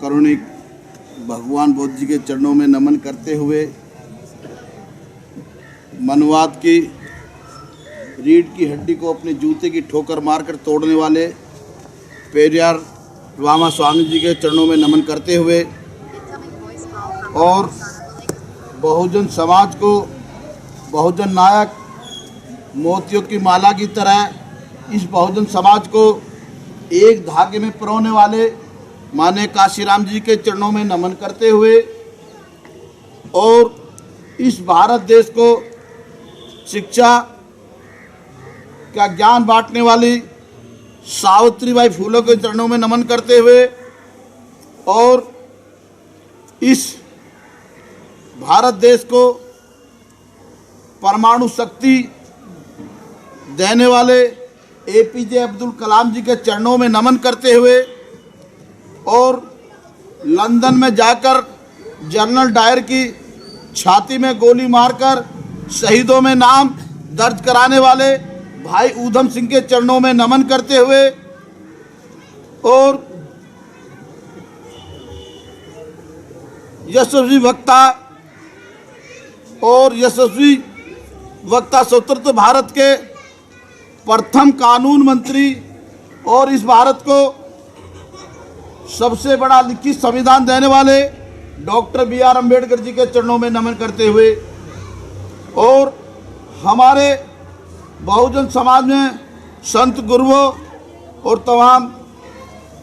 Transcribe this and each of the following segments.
महाकरुणिक भगवान बुद्ध जी के चरणों में नमन करते हुए मनवाद की रीढ़ की हड्डी को अपने जूते की ठोकर मारकर तोड़ने वाले पेरियार रामास्वामी जी के चरणों में नमन करते हुए और बहुजन समाज को बहुजन नायक मोतियों की माला की तरह इस बहुजन समाज को एक धागे में पिरोने वाले माननीय काशीराम जी के चरणों में नमन करते हुए और इस भारत देश को शिक्षा का ज्ञान बांटने वाली सावित्रीबाई फूले के चरणों में नमन करते हुए और इस भारत देश को परमाणु शक्ति देने वाले एपीजे अब्दुल कलाम जी के चरणों में नमन करते हुए और लंदन में जाकर जनरल डायर की छाती में गोली मारकर शहीदों में नाम दर्ज कराने वाले भाई ऊधम सिंह के चरणों में नमन करते हुए और यशस्वी वक्ता स्वतंत्र भारत के प्रथम कानून मंत्री और इस भारत को सबसे बड़ा लिखित संविधान देने वाले डॉक्टर BR अम्बेडकर जी के चरणों में नमन करते हुए और हमारे बहुजन समाज में संत गुरुओं और तमाम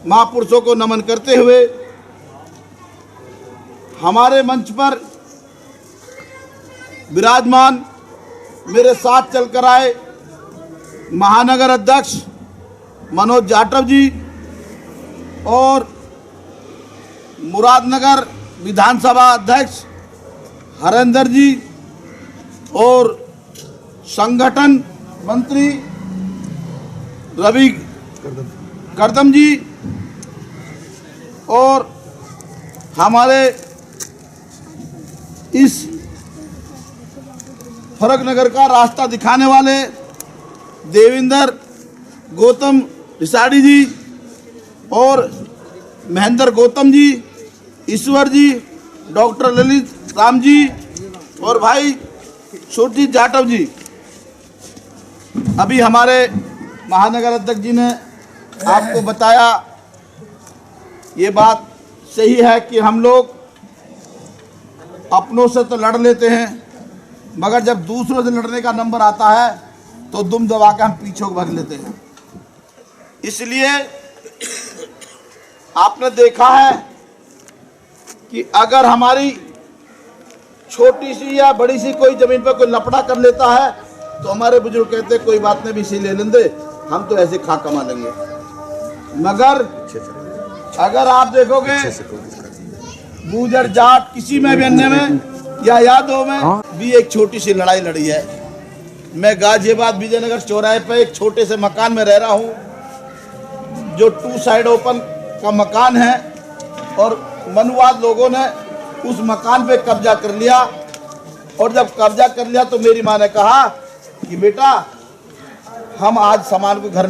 महापुरुषों को नमन करते हुए हमारे मंच पर विराजमान मेरे साथ चलकर आए महानगर अध्यक्ष मनोज जाटव जी और मुरादनगर विधानसभा अध्यक्ष हरेंद्र जी और संगठन मंत्री रवि करदम जी और हमारे इस फरकनगर का रास्ता दिखाने वाले देवेंद्र गौतम रिसाड़ी जी और महेंद्र गौतम जी, ईश्वर जी, डॉक्टर ललित राम जी और भाई सुरजीत जाटव जी। अभी हमारे महानगर अध्यक्ष जी ने आपको बताया, ये बात सही है कि हम लोग अपनों से तो लड़ लेते हैं, मगर जब दूसरों से लड़ने का नंबर आता है तो दुम दबा के हम पीछे भाग लेते हैं। इसलिए आपने देखा है कि अगर हमारी छोटी सी या बड़ी सी कोई जमीन पर कोई लपड़ा कर लेता है तो हमारे बुजुर्ग कहते कोई बात नहीं, भी इसी ले लेंगे, हम तो ऐसे खा कमा लेंगे। मगर अगर आप देखोगे गुजर जाट किसी में भी अन्य में या यादव में भी एक छोटी सी लड़ाई लड़ी है। मैं गाजियाबाद विजयनगर चौराहे पर एक छोटे से मकान में रह रहा हूँ जो 2 साइड ओपन का मकान है और मनुवाद लोगों ने उस मकान पे कब्जा कर लिया और जब कब्जा कर लिया तो मेरी माँ ने कहा कि बेटा हम आज सामान को घर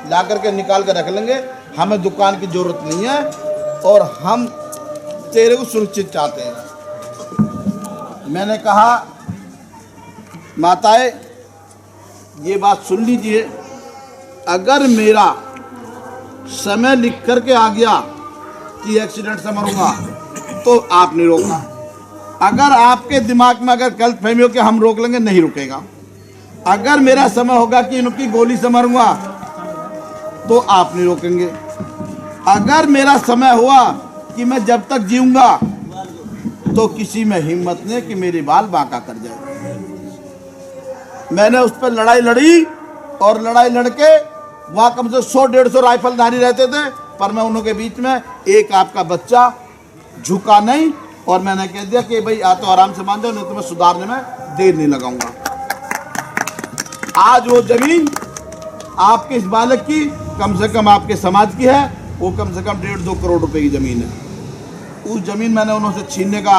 ला करके निकाल कर रख लेंगे, हमें दुकान की जरूरत नहीं है और हम तेरे को सुरक्षित चाहते हैं। मैंने कहा माताएं ये बात सुन लीजिए, अगर मेरा समय लिख करके आ गया कि एक्सीडेंट से मरूंगा तो आप नहीं रोकना। अगर आपके दिमाग में अगर गलतफहमी हो कि हम रोक लेंगे, नहीं रुकेगा। अगर मेरा समय होगा कि इनकी गोली से मरूंगा तो आप नहीं रोकेंगे। अगर मेरा समय हुआ कि मैं जब तक जीऊंगा तो किसी में हिम्मत नहीं कि मेरी बाल बांका कर जाए। मैंने उस पर लड़ाई लड़ी और लड़ाई लड़के वहाँ कम से 100-150 राइफलधारी रहते थे, पर मैं उन्हों के बीच में एक आपका बच्चा झुका नहीं और मैंने कह दिया कि भाई या तो आराम से मान जाओ, नहीं तो मैं सुधारने में देर नहीं लगाऊंगा। आज वो जमीन आपके इस बालक की कम से कम आपके समाज की है, वो कम से कम 1.5-2 करोड़ रुपए की ज़मीन है। उस ज़मीन मैंने उन्होंने छीनने का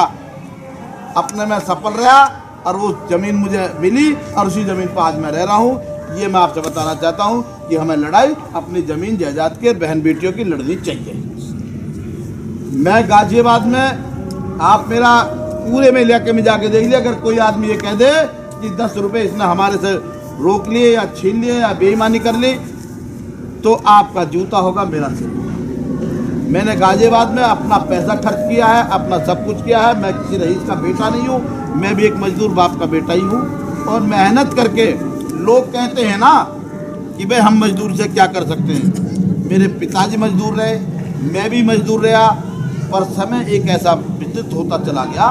अपने में सफल रहा और वो ज़मीन मुझे मिली और उसी ज़मीन पर आज मैं रह रहा हूँ। ये मैं आपसे बताना चाहता हूँ कि हमें लड़ाई अपनी ज़मीन जायदाद के बहन बेटियों की लड़नी चाहिए। मैं गाजियाबाद में, आप मेरा पूरे में इलाके में जाके देख लिया, अगर कोई आदमी ये कह दे कि 10 रुपये इसने हमारे से रोक लिए या छीन लिए या बेईमानी कर ली, तो आपका जूता होगा मेरा सिर। मैंने गाजियाबाद में अपना पैसा खर्च किया है, अपना सब कुछ किया है। मैं किसी रईस का बेटा नहीं हूँ, मैं भी एक मजदूर बाप का बेटा ही हूँ। और मेहनत करके, लोग कहते हैं ना कि भाई हम मजदूर से क्या कर सकते हैं। मेरे पिताजी मजदूर रहे, मैं भी मजदूर रहा, पर समय एक ऐसा विद्युत होता चला गया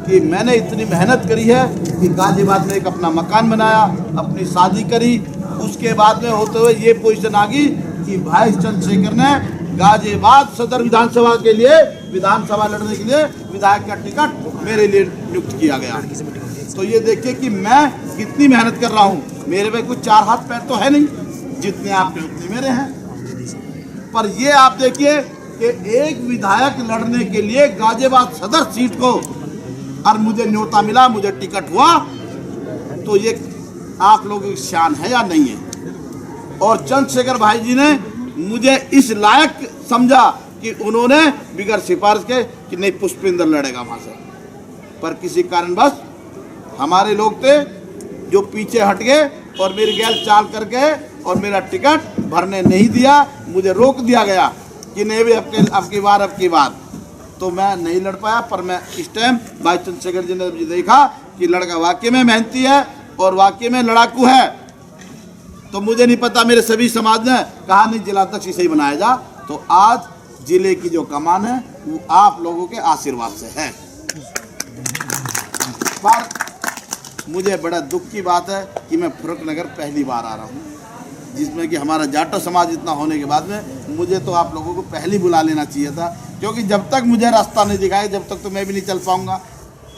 कि मैंने इतनी मेहनत करी है कि गाजियाबाद में एक अपना मकान बनाया, अपनी शादी करी। उसके बाद में होते हुए ये पोजीशन आ गई कि भाई चंद्रशेखर ने गाजियाबाद सदर विधानसभा के लिए, विधानसभा लड़ने के लिए विधायक का टिकट मेरे लिए नियुक्त किया गया। तो ये देखिए कि मैं कितनी मेहनत कर रहा हूँ। मेरे पे कुछ 4 हाथ पैर तो है नहीं, जितने आपके उतने मेरे हैं। पर ये आप देखिए कि एक विधायक लड़ने के लिए गाजियाबाद सदर सीट को, और मुझे न्योता मिला, मुझे टिकट हुआ, तो ये आप लोगों की शान है या नहीं है। और चंद्रशेखर भाई जी ने मुझे इस लायक समझा कि उन्होंने बिगर सिफारिश के कि नहीं पुष्पेंद्र लड़ेगा वहां से, पर किसी कारणवश हमारे लोग थे जो पीछे हट गए और मेरी गैल चाल करके और मेरा टिकट भरने नहीं दिया। मुझे रोक दिया गया कि नहीं भी अब की बार तो मैं नहीं लड़ पाया। पर मैं इस टाइम भाई चंद्रशेखर जी ने देखा कि लड़का वाकई में मेहनती है और वाकई में लड़ाकू है, तो मुझे नहीं पता मेरे सभी समाज ने कहा नहीं जिला अध्यक्ष इसे ही बनाया जा। तो आज जिले की जो कमान है वो आप लोगों के आशीर्वाद से है। पर मुझे बड़ा दुख की बात है कि मैं फर्रुखनगर पहली बार आ रहा हूँ, जिसमें कि हमारा जाटो समाज इतना होने के बाद में मुझे तो आप लोगों को पहले बुला लेना चाहिए था, क्योंकि जब तक मुझे रास्ता नहीं दिखाए जब तक तो मैं भी नहीं चल पाऊँगा।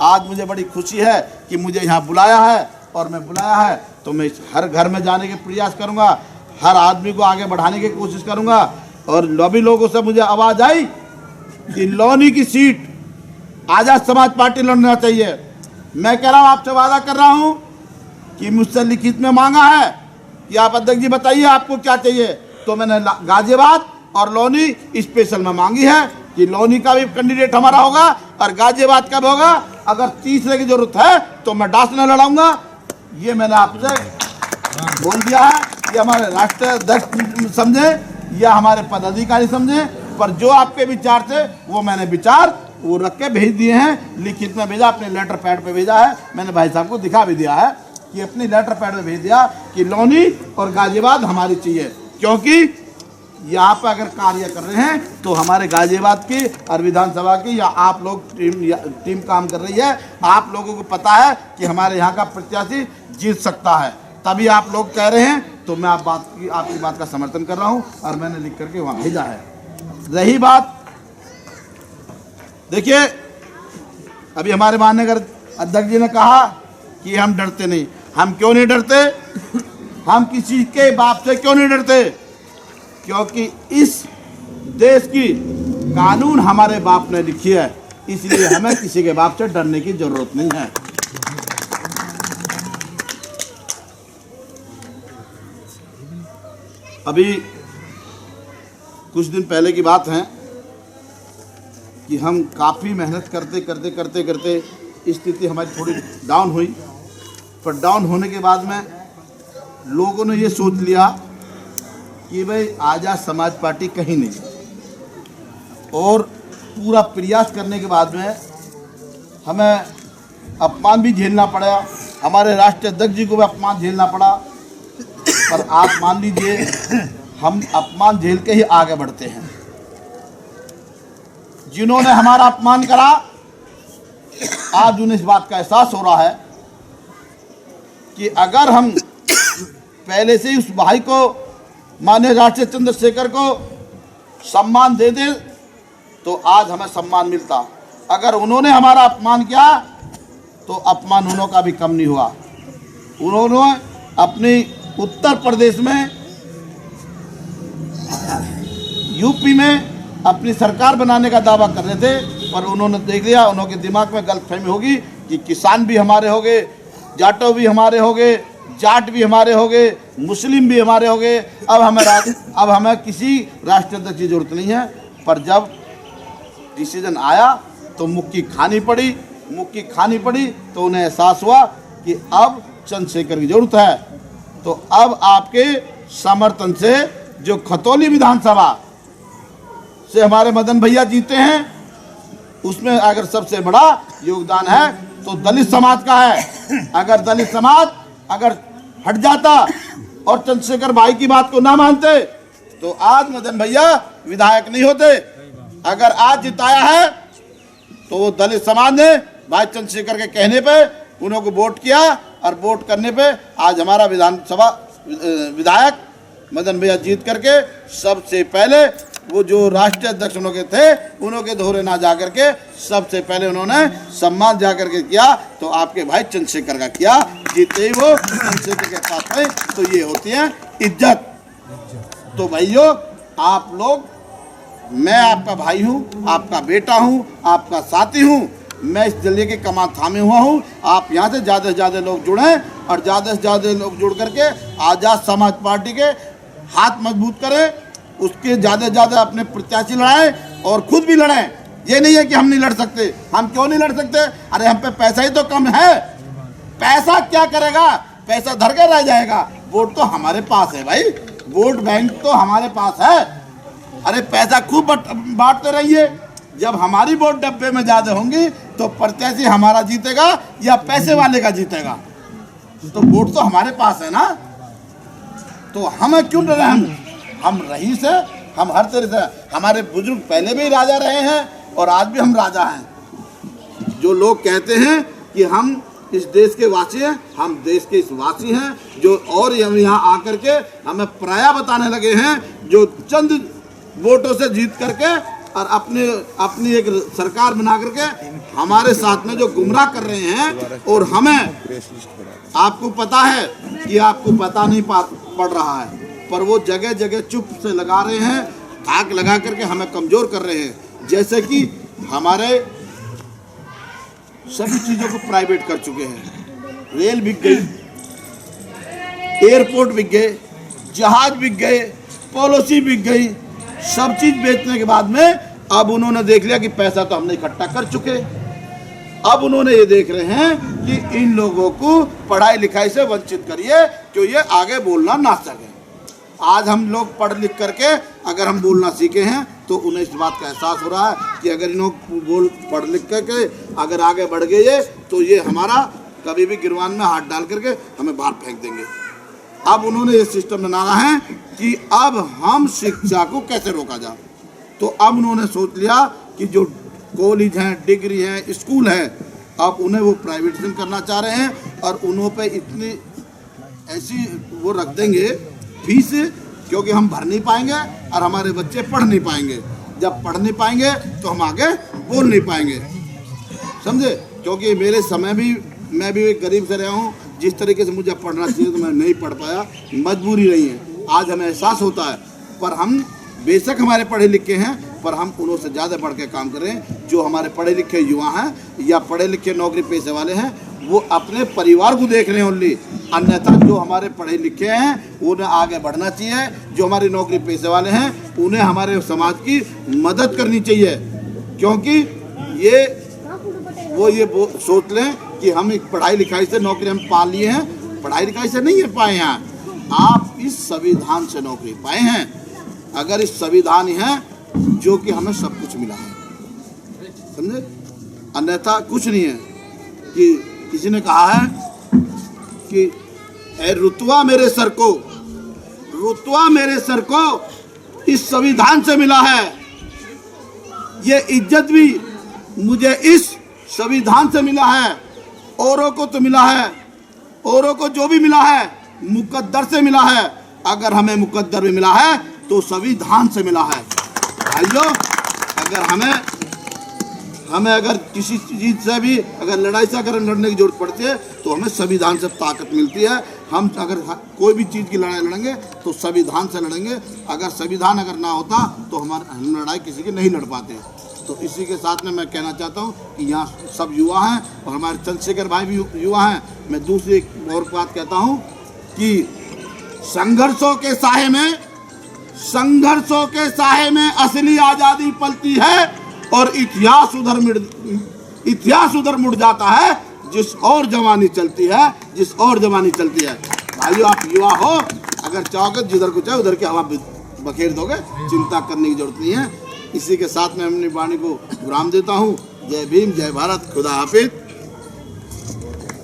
आज मुझे बड़ी खुशी है कि मुझे यहाँ बुलाया है, और मैं बुलाया है तो मैं हर घर में जाने के प्रयास करूँगा, हर आदमी को आगे बढ़ाने की कोशिश करूँगा। और लॉबी लोगों से मुझे आवाज़ आई कि लोनी की सीट आज़ाद समाज पार्टी लड़ना चाहिए। मैं कह रहा हूँ, आपसे वादा कर रहा हूँ कि मुझसे लिखित में मांगा है कि आप अध्यक्ष जी बताइए आपको क्या चाहिए, तो मैंने गाजियाबाद और लोनी स्पेशल में मांगी है कि लोनी का भी कैंडिडेट हमारा होगा और गाजियाबाद का भी होगा। अगर तीसरे की जरूरत है तो मैं डास न लड़ाऊंगा। ये मैंने आपसे बोल दिया है। ये हमारे राष्ट्रीय अध्यक्ष समझे या हमारे पदाधिकारी समझे, पर जो आपके विचार थे वो मैंने विचार वो रख के भेज दिए हैं, लिखित में भेजा, अपने लेटर पैड पे भेजा है। मैंने भाई साहब को दिखा भी दिया है कि अपनी लेटर पैड में भेज दिया कि लोनी और गाजियाबाद हमारी चाहिए, क्योंकि यहाँ पर अगर कार्य कर रहे हैं तो हमारे गाजियाबाद की और विधानसभा की या आप लोग टीम काम कर रही है। आप लोगों को पता है कि हमारे यहाँ का प्रत्याशी जीत सकता है, तभी आप लोग कह रहे हैं। तो मैं आपकी बात का समर्थन कर रहा हूँ और मैंने लिख करके वहाँ भेजा है। रही बात, देखिए अभी हमारे माननीय अध्यक्ष जी ने कहा कि हम डरते नहीं। हम क्यों नहीं डरते? हम किसी के बाप से क्यों नहीं डरते? क्योंकि इस देश की कानून हमारे बाप ने लिखी है, इसलिए हमें किसी के बाप से डरने की जरूरत नहीं है। अभी कुछ दिन पहले की बात है कि हम काफ़ी मेहनत करते स्थिति हमारी थोड़ी डाउन हुई। पर डाउन होने के बाद में लोगों ने ये सोच लिया कि भाई आज़ाद समाज पार्टी कहीं नहीं, और पूरा प्रयास करने के बाद में हमें अपमान भी झेलना पड़ा। हमारे राष्ट्रीय अध्यक्ष जी को भी अपमान झेलना पड़ा। पर आप मान लीजिए हम अपमान झेल के ही आगे बढ़ते हैं। जिन्होंने हमारा अपमान करा, आज उन्हें इस बात का एहसास हो रहा है कि अगर हम पहले से ही उस भाई को, माननीय राष्ट्रीय चंद्रशेखर को सम्मान दे दे तो आज हमें सम्मान मिलता। अगर उन्होंने हमारा अपमान किया तो अपमान उन्हों का भी कम नहीं हुआ। उन्होंने अपनी उत्तर प्रदेश में, यूपी में अपनी सरकार बनाने का दावा कर रहे थे, पर उन्होंने देख लिया, उन्होंने दिमाग में गलतफहमी होगी कि किसान भी हमारे हो गए, जाटो भी हमारे हो गए, जाट भी हमारे हो गए, मुस्लिम भी हमारे हो गए। अब हमें किसी राष्ट्रीय अध्यक्ष की जरूरत नहीं है। पर जब डिसीजन आया तो मुक्की खानी पड़ी। तो उन्हें एहसास हुआ कि अब चंद्रशेखर की जरूरत है। तो अब आपके समर्थन से जो खतौली विधानसभा से हमारे मदन भैया जीते हैं, उसमें अगर सबसे बड़ा योगदान है तो दलित समाज का है। अगर दलित समाज अगर हट जाता और चंद्रशेखर भाई की बात को ना मानते तो आज मदन भैया विधायक नहीं होते। अगर आज जिताया है तो वो दलित समाज ने भाई चंद्रशेखर के कहने पे उन्हों को वोट किया, और वोट करने पे आज हमारा विधानसभा विधायक मदन भैया जीत करके सबसे पहले वो जो राष्ट्रीय अध्यक्ष उन्होंने थे उन्होंने दोहरे ना जा करके सबसे पहले उन्होंने सम्मान जा करके किया, तो आपके भाई चंद्रशेखर का किया। जीते ही वो चंद्रशेखर के पास में, तो ये होती है इज्जत। तो भाइयों आप लोग, मैं आपका भाई हूँ, आपका बेटा हूँ, आपका साथी हूँ, मैं इस जिले के कमान थामे हुआ हूँ। आप यहाँ से ज़्यादा लोग जुड़ें और ज़्यादा से ज़्यादा लोग जुड़ करके आज़ाद समाज पार्टी के हाथ मजबूत करें, उसके ज़्यादा अपने प्रत्याशी लड़ाएं और खुद भी लड़ें। ये नहीं है कि हम नहीं लड़ सकते। हम क्यों नहीं लड़ सकते? अरे हम पे पैसा ही तो कम है। पैसा क्या करेगा? पैसा धर के रह जाएगा। वोट तो हमारे पास है भाई, वोट बैंक तो हमारे पास है। अरे पैसा खूब बांटते रहिए। जब हमारी वोट डब्बे में ज़्यादा होंगी तो प्रत्याशी हमारा जीतेगा या पैसे वाले का जीतेगा? तो वोट तो हमारे पास है ना। तो हमें क्यों डरे? हम रईस है, हम हर तरह से, हमारे बुजुर्ग पहले भी राजा रहे हैं और आज भी हम राजा हैं। जो लोग कहते हैं कि हम इस देश के वासी हैं, हम देश के इस वासी हैं। जो और हम यहाँ आकर के हमें पराया बताने लगे हैं, जो चंद वोटों से जीत करके और अपनी एक सरकार बना करके हमारे साथ में जो गुमराह कर रहे हैं। और हमें, आपको पता है कि आपको पता नहीं पड़ रहा है, पर वो जगह चुप से लगा रहे हैं, आग लगा करके हमें कमज़ोर कर रहे हैं। जैसे कि हमारे सभी चीज़ों को प्राइवेट कर चुके हैं। रेल बिक गई, एयरपोर्ट बिक गए, जहाज बिक गए, पॉलिसी बिक गई। सब चीज़ बेचने के बाद में अब उन्होंने देख लिया कि पैसा तो हमने इकट्ठा कर चुके। अब उन्होंने ये देख रहे हैं कि इन लोगों को पढ़ाई लिखाई से वंचित करिए, क्यों ये आगे बोलना ना सके। आज हम लोग पढ़ लिख करके अगर हम बोलना सीखे हैं तो उन्हें इस बात का एहसास हो रहा है कि अगर इन्होंने पढ़ लिख करके अगर आगे बढ़ गए तो ये हमारा कभी भी गिरवान में हाथ डाल करके हमें बाहर फेंक देंगे। अब उन्होंने ये सिस्टम बनाना है कि अब हम शिक्षा को कैसे रोका जाए। तो अब उन्होंने सोच लिया कि जो कॉलेज हैं, डिग्री हैं, स्कूल हैं, अब उन्हें वो प्राइवेटाइजेशन करना चाह रहे हैं। और उन्हों पे इतनी ऐसी वो रख देंगे फीस, क्योंकि हम भर नहीं पाएंगे और हमारे बच्चे पढ़ नहीं पाएंगे। जब पढ़ नहीं पाएंगे तो हम आगे बोल नहीं पाएंगे, समझे। क्योंकि मेरे समय भी मैं भी एक गरीब से रहा हूँ। जिस तरीके से मुझे पढ़ना चाहिए तो मैं नहीं पढ़ पाया, मजबूरी रही है। आज हमें एहसास होता है, पर हम बेशक हमारे पढ़े लिखे हैं, पर हम उन्हों से ज़्यादा बढ़ के काम करें। जो हमारे पढ़े लिखे युवा हैं या पढ़े लिखे नौकरी पेशे वाले हैं, वो अपने परिवार को देख रहे हैं ओनली। अन्यथा जो हमारे पढ़े लिखे हैं उन्हें आगे बढ़ना चाहिए। जो हमारे नौकरी पेशे वाले हैं उन्हें हमारे समाज की मदद करनी चाहिए। क्योंकि वो सोच लें कि हम एक पढ़ाई लिखाई से नौकरी हम पा लिए हैं, पढ़ाई लिखाई से नहीं पाए हैं। आप इस संविधान से नौकरी पाए हैं। अगर इस संविधान ही है जो कि हमें सब कुछ मिला है, समझे। अन्यथा कुछ नहीं है। कि किसी ने कहा है कि ए रुतवा मेरे सर को, रुतवा मेरे सर को इस संविधान से मिला है। ये इज्जत भी मुझे इस संविधान से मिला है। औरों को तो मिला है, औरों को जो भी मिला है मुकद्दर से मिला है। अगर हमें मुकद्दर भी मिला है तो संविधान से मिला है। भाइयों, अगर हमें अगर किसी चीज़ से भी अगर लड़ाई से अगर लड़ने की जरूरत पड़ती है तो हमें संविधान से ताकत मिलती है। हम अगर कोई भी चीज़ की लड़ाई लड़ेंगे तो संविधान से लड़ेंगे। अगर संविधान अगर ना होता तो हम लड़ाई किसी की नहीं लड़ पाते। तो इसी के साथ में मैं कहना चाहता हूँ कि यहाँ सब युवा हैं और हमारे चंद्रशेखर भाई भी युवा हैं। मैं दूसरी एक और बात कहता हूँ कि संघर्षों के साए में असली आज़ादी पलती है। और इतिहास उधर मुड़ जाता है जिस और जवानी चलती है, जिस और जवानी चलती है। भाइयों, आप युवा हो, अगर चाहोगे जिधर को चाहे उधर की हवा बखेर दोगे, चिंता करने की जरूरत नहीं है। इसी के साथ मैं अपनी वाणी को विराम देता हूँ। जय भीम, जय भारत, खुदा हाफिज।